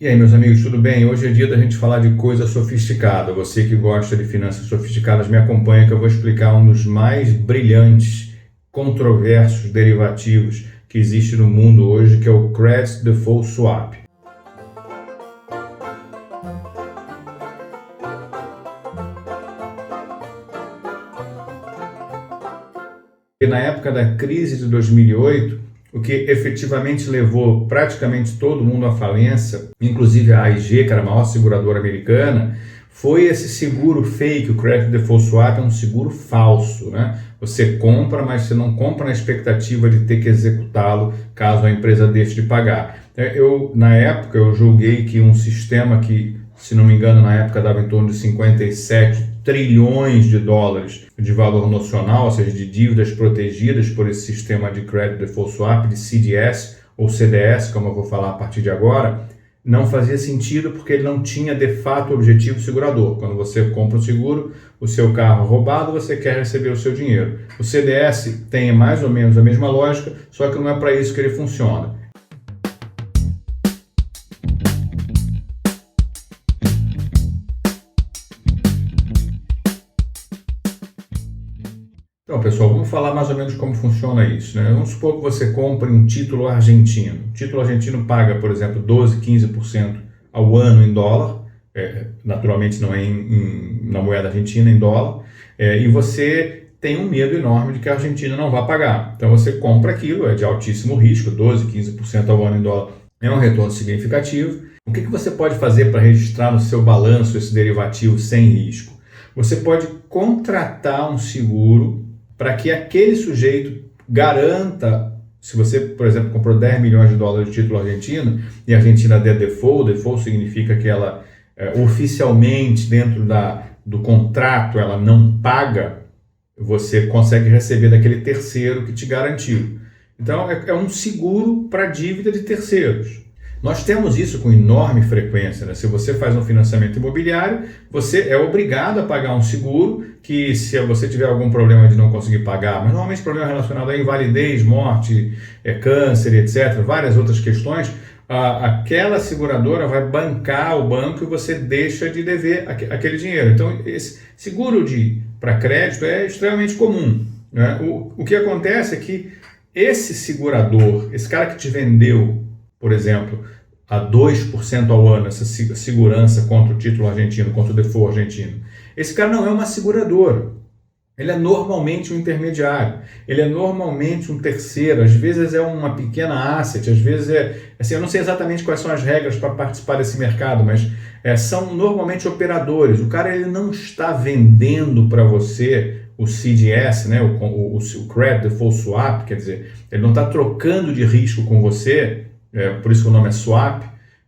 E aí, meus amigos, tudo bem? Hoje é dia da gente falar de coisa sofisticada. Você que gosta de finanças sofisticadas, me acompanha que eu vou explicar um dos mais brilhantes, controversos derivativos que existe no mundo hoje, que é o Credit Default Swap. E na época da crise de 2008, o que efetivamente levou praticamente todo mundo à falência, inclusive a AIG, que era a maior seguradora americana, foi esse seguro fake. O Credit Default Swap é um seguro falso, né? Você compra, mas você não compra na expectativa de ter que executá-lo caso a empresa deixe de pagar. Na época, eu julguei que um sistema que, se não me engano, na época dava em torno de 57 trilhões de dólares de valor nocional, ou seja, de dívidas protegidas por esse sistema de Credit Default Swap, de CDS ou CDS, como eu vou falar a partir de agora, não fazia sentido porque ele não tinha de fato o objetivo segurador. Quando você compra um seguro, o seu carro é roubado, você quer receber o seu dinheiro. O CDS tem mais ou menos a mesma lógica, só que não é para isso que ele funciona. Então, pessoal, vamos falar mais ou menos como funciona isso, né? Vamos supor que você compre um título argentino. O título argentino paga, por exemplo, 12, 15% ao ano em dólar, naturalmente não é na moeda argentina, em dólar, e você tem um medo enorme de que a Argentina não vá pagar. Então você compra aquilo, é de altíssimo risco, 12, 15% ao ano em dólar é um retorno significativo. O que você pode fazer para registrar no seu balanço esse derivativo sem risco? Você pode contratar um seguro para que aquele sujeito garanta, se você, por exemplo, comprou 10 milhões de dólares de título argentino e a Argentina der default significa que ela oficialmente dentro do contrato ela não paga, você consegue receber daquele terceiro que te garantiu. Então é um seguro para dívida de terceiros. Nós temos isso com enorme frequência, né? Se você faz um financiamento imobiliário, você é obrigado a pagar um seguro que, se você tiver algum problema de não conseguir pagar, mas normalmente problema relacionado a invalidez, morte, câncer, etc., várias outras questões, aquela seguradora vai bancar o banco e você deixa de dever aquele dinheiro. Então, esse seguro para crédito é extremamente comum, né? O que acontece é que esse segurador, esse cara que te vendeu, por exemplo, a 2% ao ano, essa segurança contra o título argentino, contra o default argentino. Esse cara não é uma seguradora. Ele é normalmente um intermediário, ele é normalmente um terceiro, às vezes é uma pequena asset, às vezes assim, eu não sei exatamente quais são as regras para participar desse mercado, mas são normalmente operadores. O cara ele não está vendendo para você o CDS, né, o Credit Default Swap, quer dizer, ele não está trocando de risco com você, por isso que o nome é swap,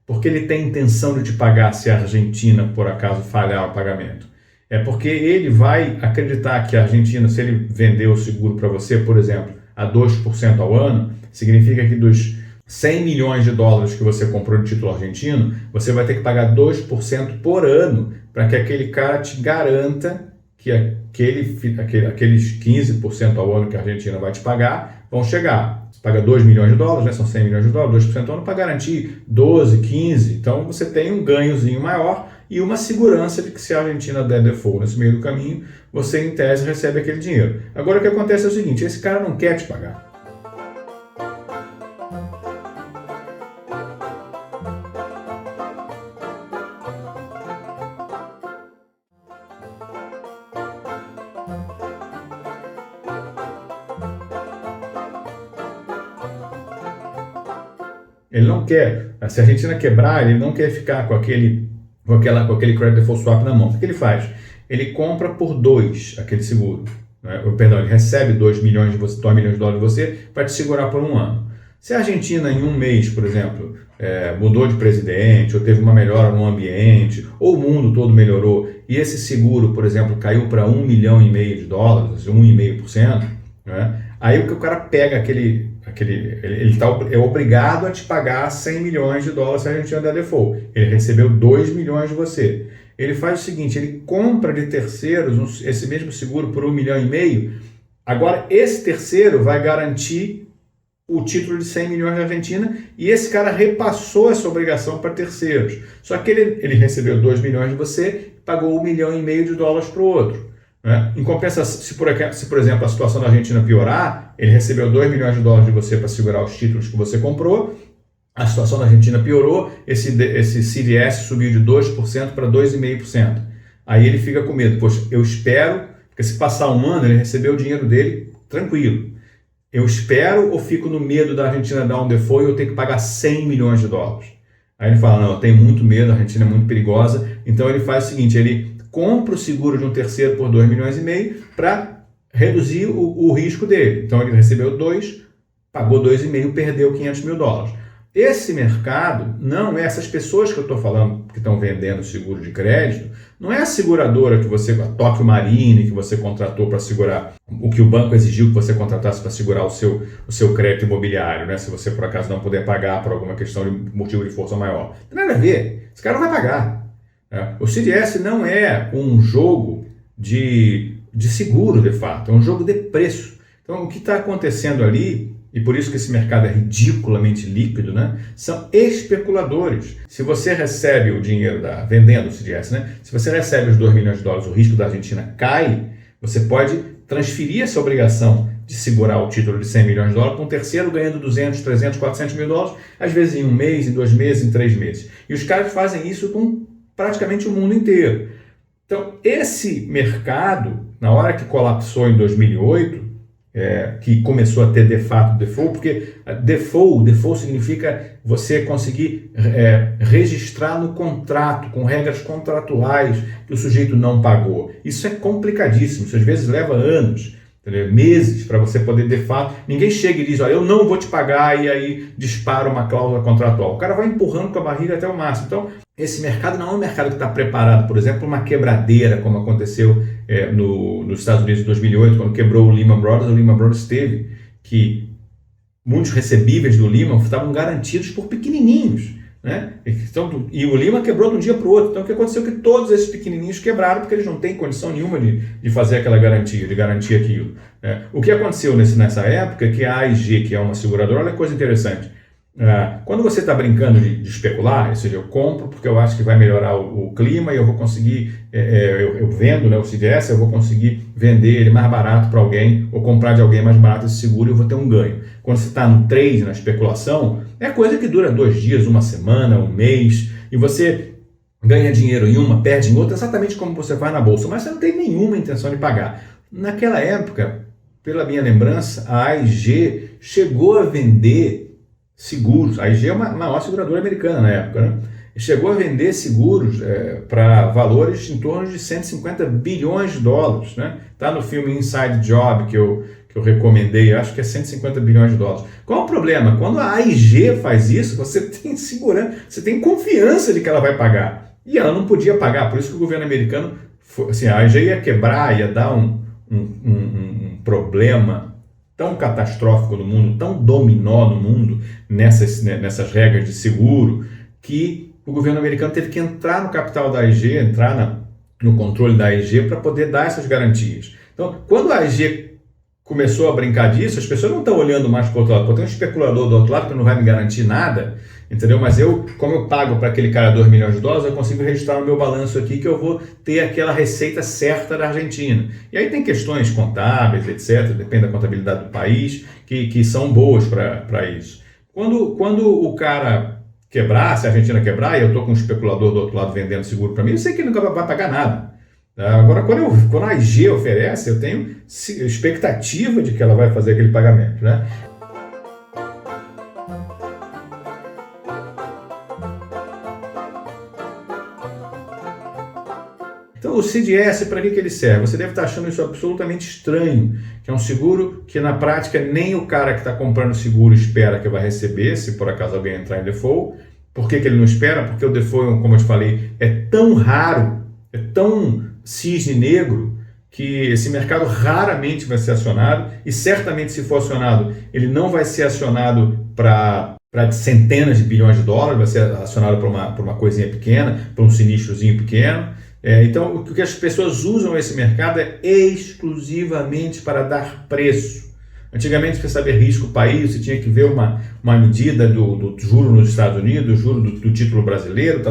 porque ele tem intenção de te pagar se a Argentina, por acaso, falhar o pagamento. É porque ele vai acreditar que a Argentina, se ele vender o seguro para você, por exemplo, a 2% ao ano, significa que dos 100 milhões de dólares que você comprou de título argentino, você vai ter que pagar 2% por ano para que aquele cara te garanta que aqueles 15% ao ano que a Argentina vai te pagar vão chegar. Você paga 2 milhões de dólares, né? São 100 milhões de dólares, 2% ao ano para garantir 12, 15. Então você tem um ganhozinho maior e uma segurança de que se a Argentina der default nesse meio do caminho, você em tese recebe aquele dinheiro. Agora o que acontece é o seguinte, esse cara não quer te pagar. Ele não quer, se a Argentina quebrar, ele não quer ficar com aquele Credit Default Swap na mão. O que ele faz? Ele compra por 2 aquele seguro. Né? Perdão, ele recebe 2 milhões de dólares de você para te segurar por um ano. Se a Argentina em um mês, por exemplo, mudou de presidente, ou teve uma melhora no ambiente, ou o mundo todo melhorou, e esse seguro, por exemplo, caiu para 1,5 milhão de dólares, 1,5%, né? Aí o que o cara pega ele é obrigado a te pagar 100 milhões de dólares se a Argentina der default. Ele recebeu 2 milhões de você. Ele faz o seguinte, ele compra de terceiros esse mesmo seguro por 1,5 milhão. Agora, esse terceiro vai garantir o título de 100 milhões da Argentina e esse cara repassou essa obrigação para terceiros. Só que ele recebeu 2 milhões de você, pagou 1,5 milhão de dólares para o outro. Né? Em compensação, se por exemplo a situação da Argentina piorar, ele recebeu 2 milhões de dólares de você para segurar os títulos que você comprou, a situação da Argentina piorou, esse CDS subiu de 2% para 2,5%. Aí ele fica com medo, poxa, eu espero, porque se passar um ano ele recebeu o dinheiro dele tranquilo. Eu espero ou fico no medo da Argentina dar um default e eu ter que pagar 100 milhões de dólares? Aí ele fala, não, eu tenho muito medo, a Argentina é muito perigosa, então ele faz o seguinte, ele compra o seguro de um terceiro por 2,5 milhões para reduzir o risco dele. Então ele recebeu 2, pagou 2,5, perdeu 500 mil dólares. Esse mercado não é essas pessoas que eu estou falando que estão vendendo seguro de crédito, não é a seguradora que você, a Tóquio Marine, que você contratou para segurar, o que o banco exigiu que você contratasse para segurar o seu crédito imobiliário, né? Se você por acaso não puder pagar por alguma questão de motivo de força maior. Não tem nada a ver, esse cara não vai pagar. Né? O CDS não é um jogo de seguro, de fato, é um jogo de preço. Então o que está acontecendo ali, e por isso que esse mercado é ridiculamente líquido, né? São especuladores. Se você recebe o dinheiro vendendo o CDS, né? Se você recebe os 2 milhões de dólares, o risco da Argentina cai, você pode transferir essa obrigação de segurar o título de 100 milhões de dólares para um terceiro ganhando 200, 300, 400 mil dólares, às vezes em 1 mês, em 2 meses, em 3 meses. E os caras fazem isso com praticamente o mundo inteiro. Então, esse mercado, na hora que colapsou em 2008, que começou a ter de fato default, porque default significa você conseguir registrar no contrato, com regras contratuais que o sujeito não pagou. Isso é complicadíssimo, isso às vezes leva anos, entendeu? Meses para você poder de fato. Ninguém chega e diz, olha, eu não vou te pagar e aí dispara uma cláusula contratual. O cara vai empurrando com a barriga até o máximo. Então, esse mercado não é um mercado que está preparado, por exemplo, para uma quebradeira, como aconteceu nos Estados Unidos em 2008, quando quebrou o Lehman Brothers. O Lehman Brothers teve que muitos recebíveis do Lehman estavam garantidos por pequenininhos. Né? Então, e o Lehman quebrou de um dia para o outro. Então, o que aconteceu é que todos esses pequenininhos quebraram porque eles não têm condição nenhuma de fazer aquela garantia, de garantir aquilo. Né? O que aconteceu nessa época é que a AIG, que é uma seguradora, olha que coisa interessante. Quando você está brincando de especular, ou seja, eu compro porque eu acho que vai melhorar o clima e eu vou conseguir, eu vendo, né, o CDS, eu vou conseguir vender ele mais barato para alguém ou comprar de alguém mais barato esse seguro e eu vou ter um ganho. Quando você está no trade, na especulação, é coisa que dura 2 dias, 1 semana, 1 mês, e você ganha dinheiro em uma, perde em outra, exatamente como você faz na bolsa, mas você não tem nenhuma intenção de pagar. Naquela época, pela minha lembrança, a AIG chegou a vender seguros. A AIG é uma maior seguradora americana na época, né? Chegou a vender seguros para valores em torno de 150 bilhões de dólares, né? Tá no filme Inside Job que eu recomendei, acho que é 150 bilhões de dólares. Qual o problema? Quando a AIG faz isso, você tem segurança, você tem confiança de que ela vai pagar. E ela não podia pagar, por isso que o governo americano, assim, a AIG ia quebrar, ia dar um problema tão catastrófico no mundo, tão dominó no mundo, nessas regras de seguro, que o governo americano teve que entrar no capital da AIG, entrar no controle da AIG para poder dar essas garantias. Então, quando a AIG começou a brincar disso, as pessoas não estão olhando mais para o outro lado. Pô, tem um especulador do outro lado que não vai me garantir nada, entendeu? Mas como eu pago para aquele cara 2 milhões de dólares, eu consigo registrar no meu balanço aqui que eu vou ter aquela receita certa da Argentina. E aí tem questões contábeis, etc., depende da contabilidade do país, que são boas para isso. Quando o cara quebrar, se a Argentina quebrar, e eu estou com um especulador do outro lado vendendo seguro para mim, eu sei que ele nunca vai pagar nada. Agora, quando a AIG oferece, eu tenho expectativa de que ela vai fazer aquele pagamento, né? Então, o CDS, para que ele serve? Você deve estar achando isso absolutamente estranho, que é um seguro que, na prática, nem o cara que está comprando o seguro espera que vai receber, se por acaso alguém entrar em default. Por que ele não espera? Porque o default, como eu te falei, é tão raro, é tão cisne negro, que esse mercado raramente vai ser acionado, e certamente, se for acionado, ele não vai ser acionado para centenas de bilhões de dólares, vai ser acionado para uma coisinha pequena, para um sinistrozinho pequeno. Então, o que as pessoas usam esse mercado é exclusivamente para dar preço. Antigamente, para saber risco país, você tinha que ver uma medida do juro nos Estados Unidos, juro do título brasileiro,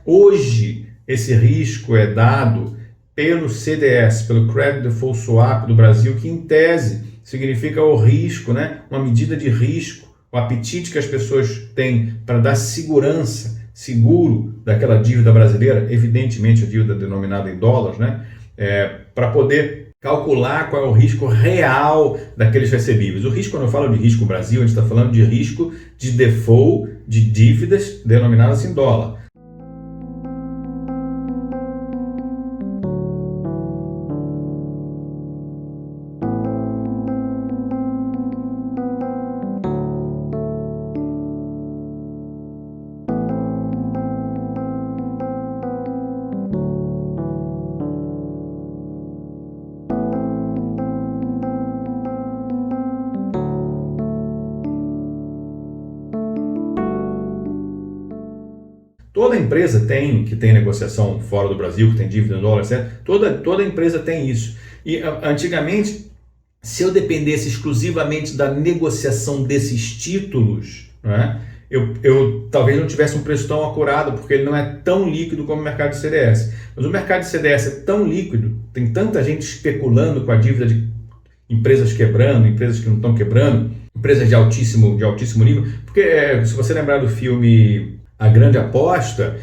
Hoje, esse risco é dado pelo CDS, pelo Credit Default Swap do Brasil, que em tese significa o risco, né? Uma medida de risco, o apetite que as pessoas têm para dar segurança, seguro daquela dívida brasileira, evidentemente a dívida denominada em dólares, né? Para poder calcular qual é o risco real daqueles recebíveis. O risco, quando eu falo de risco Brasil, a gente está falando de risco de default de dívidas denominadas em dólar. Toda empresa que tem negociação fora do Brasil, que tem dívida em dólar, etc. Toda empresa tem isso. E antigamente, se eu dependesse exclusivamente da negociação desses títulos, né, eu talvez não tivesse um preço tão acurado, porque ele não é tão líquido como o mercado de CDS. Mas o mercado de CDS é tão líquido, tem tanta gente especulando com a dívida de empresas quebrando, empresas que não estão quebrando, empresas de altíssimo nível. Porque se você lembrar do filme A Grande Aposta,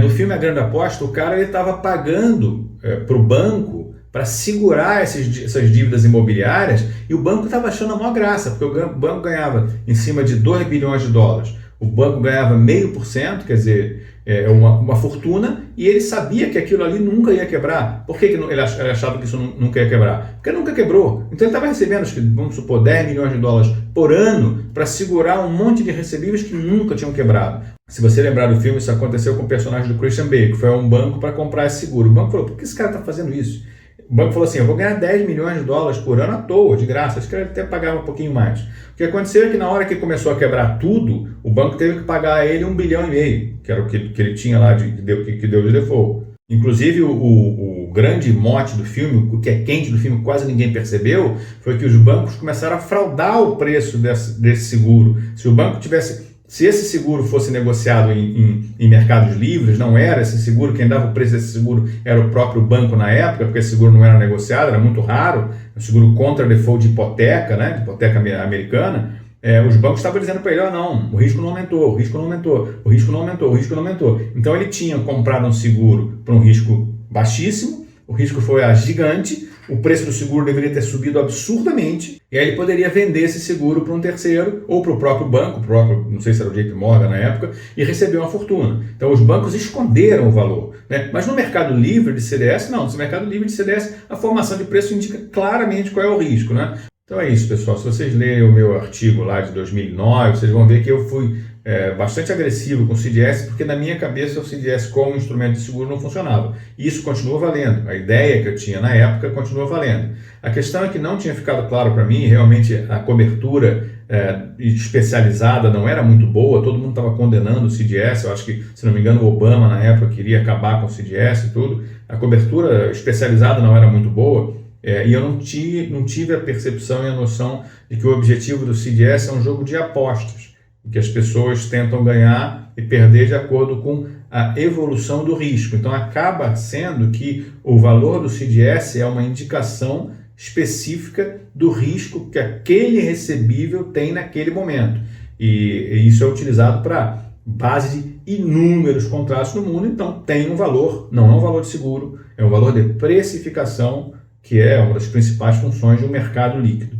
no filme A Grande Aposta, o cara estava pagando para o banco para segurar essas dívidas imobiliárias, e o banco estava achando a maior graça, porque o banco ganhava em cima de 2 bilhões de dólares, o banco ganhava 0,5%, quer dizer, uma fortuna, e ele sabia que aquilo ali nunca ia quebrar. Por que ele achava que isso nunca ia quebrar? Porque nunca quebrou. Então ele estava recebendo, acho que, vamos supor, 10 milhões de dólares por ano para segurar um monte de recebíveis que nunca tinham quebrado. Se você lembrar do filme, isso aconteceu com o personagem do Christian Bale, que foi a um banco para comprar esse seguro. O banco falou: por que esse cara está fazendo isso? O banco falou assim: eu vou ganhar 10 milhões de dólares por ano à toa, de graça. Esse cara até pagava um pouquinho mais. O que aconteceu é que na hora que começou a quebrar tudo, o banco teve que pagar a ele 1,5 bilhão, que era o que ele tinha lá, que deu de default. Inclusive, o grande mote do filme, o que é quente do filme, quase ninguém percebeu, foi que os bancos começaram a fraudar o preço desse seguro. Se esse seguro fosse negociado em mercados livres, não era esse seguro, quem dava o preço desse seguro era o próprio banco na época, porque esse seguro não era negociado, era muito raro, um seguro contra default de hipoteca, né, de hipoteca americana. Os bancos estavam dizendo para ele: não, o risco não aumentou, o risco não aumentou, o risco não aumentou, o risco não aumentou. Então ele tinha comprado um seguro para um risco baixíssimo, o risco foi gigante, o preço do seguro deveria ter subido absurdamente, e aí ele poderia vender esse seguro para um terceiro, ou para o próprio banco, não sei se era o JP Morgan na época, e receber uma fortuna. Então os bancos esconderam o valor, né? Mas no mercado livre de CDS, não. No mercado livre de CDS, a formação de preço indica claramente qual é o risco, né? Então é isso, pessoal. Se vocês lerem o meu artigo lá de 2009, vocês vão ver que eu fui bastante agressivo com o CDS, porque na minha cabeça o CDS como instrumento de seguro não funcionava. E isso continua valendo. A ideia que eu tinha na época continua valendo. A questão é que não tinha ficado claro para mim, realmente a cobertura especializada não era muito boa, todo mundo estava condenando o CDS. Eu acho que, se não me engano, o Obama na época queria acabar com o CDS e tudo. A cobertura especializada não era muito boa. E eu não tive a percepção e a noção de que o objetivo do CDS é um jogo de apostas, em que as pessoas tentam ganhar e perder de acordo com a evolução do risco. Então acaba sendo que o valor do CDS é uma indicação específica do risco que aquele recebível tem naquele momento. E isso é utilizado para base de inúmeros contratos no mundo, então tem um valor, não é um valor de seguro, é um valor de precificação, que é uma das principais funções de um mercado líquido.